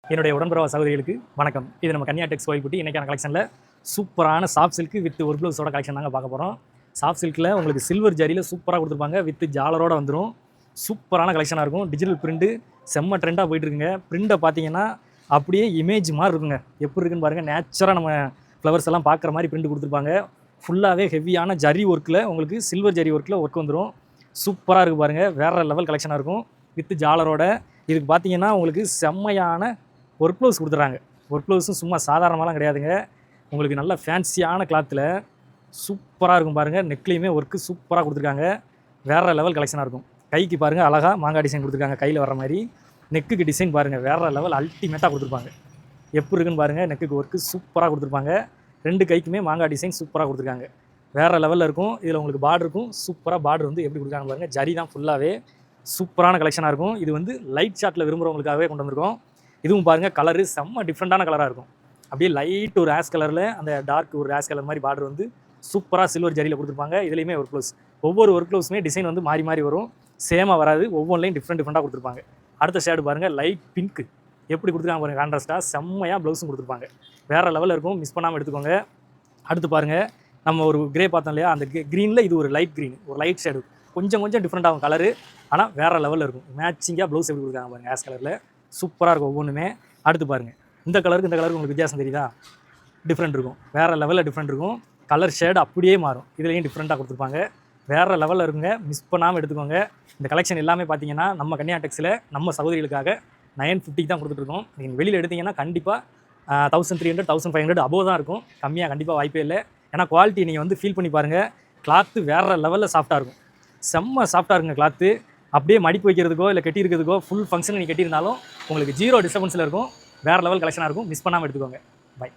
என்னுடைய உடன்பிறவா சகோதரிகளுக்கு வணக்கம். இது நம்ம கன்னியா டெக்ஸ் கோயில்பட்டி இன்றைக்கான கலெக்ஷனில் சூப்பரான சாஃப்ட் சில்க் வித் ஒர்க் ப்ளவுஸோட கலெக்ஷன் தாங்க பார்க்க போகிறோம். சாஃப்ட் சில்கில் உங்களுக்கு சில்வர் ஜரியில் சூப்பராக கொடுத்துருப்பாங்க. வித் ஜாலரோடு வந்துடும். சூப்பரான கலெக்ஷனாக இருக்கும். டிஜிட்டல் பிரிண்ட்டு செம்ம ட்ரெண்டாக போயிட்டுருக்குங்க. பிரிண்ட்டை பார்த்தீங்கன்னா அப்படியே இமேஜ் மாதிரி இருக்குங்க. எப்படி இருக்குன்னு பாருங்கள். நேச்சராக நம்ம ஃப்ளவர்ஸ் எல்லாம் பார்க்குற மாதிரி பிரிண்ட் கொடுத்துருப்பாங்க. ஃபுல்லாகவே ஹெவியான ஜரி ஒர்க்கில் உங்களுக்கு சில்வர் ஜரி ஒர்க்கில் ஒர்க் வந்துடும். சூப்பராக இருக்குது பாருங்கள். வேறு லெவல் கலெக்ஷனாக இருக்கும் வித் ஜாலரோட. இதுக்கு பார்த்தீங்கன்னா உங்களுக்கு செம்மையான ஒர்க் ப்ளவுஸ் கொடுத்துட்றாங்க. ஒர்க் ப்ளவுஸும் சும்மா சாதாரணமாலாம் கிடையாதுங்க. உங்களுக்கு நல்ல ஃபேன்சியான கிளாத்தில் சூப்பராக இருக்கும் பாருங்கள். நெக்லேயுமே ஒர்க்கு சூப்பராக கொடுத்துருக்காங்க. வேறு லெவல் கலெக்ஷனாக இருக்கும். கைக்கு பாருங்கள் அழகாக மாங்காய் டிசைன் கொடுத்துருக்காங்க. கையில் வர மாதிரி நெக்குக்கு டிசைன் பாருங்கள். வேறு லெவல் அல்டிமேட்டாக கொடுத்துருப்பாங்க. எப்படி இருக்குன்னு பாருங்கள். நெக்குக்கு ஒர்க்கு சூப்பராக கொடுத்துருப்பாங்க. ரெண்டு கைக்குமே மாங்காய் டிசைன் சூப்பராக கொடுத்துருக்காங்க. வேறு லெவலில் இருக்கும். இதில் உங்களுக்கு பார்டர் இருக்கும். சூப்பராக பார்டர் வந்து எப்படி கொடுக்குறாங்க பாருங்கள். ஜரி தான் ஃபுல்லாகவே சூப்பரான கலெக்ஷனாக இருக்கும். இது வந்து லைட் ஷாட்டில் விரும்புகிறவங்களுக்காகவே கொண்டு வந்திருக்கோம். இதுவும் பாருங்கள் கலரு செம்ம டிஃப்ரெண்ட்டான கலராக இருக்கும். அப்படியே லைட் ஒரு ஆஷ் கலரில் அந்த டார்க் ஒரு ஆஷ் கலர் மாதிரி பார்டர் வந்து சூப்பராக சில்வர் ஜரியில் கொடுத்துருப்பாங்க. இதுலேயுமே ஒர்க் ப்ளவுஸ் ஒவ்வொரு ஒர்க் ப்ளவுஸுமே டிசைன் வந்து மாறி மாறி வரும். சேமாக வராது. ஒவ்வொன்றையும் டிஃப்ரெண்ட்டாக கொடுத்துருப்பாங்க. அடுத்த ஷேடு பாருங்கள் லைட் பிங்க் எப்படி கொடுத்துருக்காங்க பாருங்கள். கான்ட்ராஸ்ட்டாக செம்மையாக ப்ளவுஸும் கொடுத்துருப்பாங்க. வேறு லெவலில் இருக்கும். மிஸ் பண்ணாமல் எடுத்துக்கோங்க. அடுத்து பாருங்கள் நம்ம ஒரு கிரே பார்த்தோம் இல்லையா, அந்த க்ரீனில் இது ஒரு லைட் க்ரீன், ஒரு லைட் ஷேடு கொஞ்சம் டிஃப்ரெண்ட் ஆகும் கலரு. ஆனால் வேறு லெவலில் இருக்கும். மேட்சிங்காக ப்ளவுஸ் எப்படி கொடுக்குறாங்க பாருங்கள். ஆஷ் கலரில் சூப்பராக இருக்கும் ஒவ்வொன்றுமே. அடுத்து பாருங்கள் இந்த கலருக்கு உங்களுக்கு வித்தியாசம் தெரியுதா? டிஃப்ரெண்ட் இருக்கும். வேறு லெவலில் டிஃப்ரெண்ட் இருக்கும். கலர் ஷேடு அப்படியே மாறும். இதுலேயும் டிஃப்ரெண்ட்டாக கொடுத்துருப்பாங்க. வேறு லெவலில் இருக்குங்க. மிஸ் பண்ணாமல் எடுத்துக்கோங்க. இந்த கலெக்ஷன் எல்லாமே பார்த்தீங்கன்னா நம்ம கன்னியா டெக்ஸில் நம்ம சகோதரிகளுக்காக 950 தான் கொடுத்துட்ருக்கோம். நீங்கள் வெளியில் எடுத்தீங்கன்னா கண்டிப்பாக 1300 1500 அபோவ் தான் இருக்கும். கம்மியாக கண்டிப்பாக வாய்ப்பே இல்லை. ஏன்னா குவாலிட்டி நீங்கள் வந்து ஃபீல் பண்ணி பாருங்கள். கிளாத்து வேறு லெவலில் சாஃப்ட்டாக இருக்கும். செம்ம சாஃப்ட்டாக இருக்குங்க கிளாத்து. அப்படியே மடிப்பு வைக்கிறதுக்கோ இல்லை கட்டி இருக்கிறதுக்கோ ஃபுல் ஃபங்க்ஷன் நீங்கள் கட்டியிருந்தாலும் உங்களுக்கு ஜீரோ டிஸ்டர்பன்ஸில் இருக்கும். வேறு லெவல் கலெக்ஷனாக இருக்கும். மிஸ் பண்ணாமல் எடுத்துக்கோங்க. பை.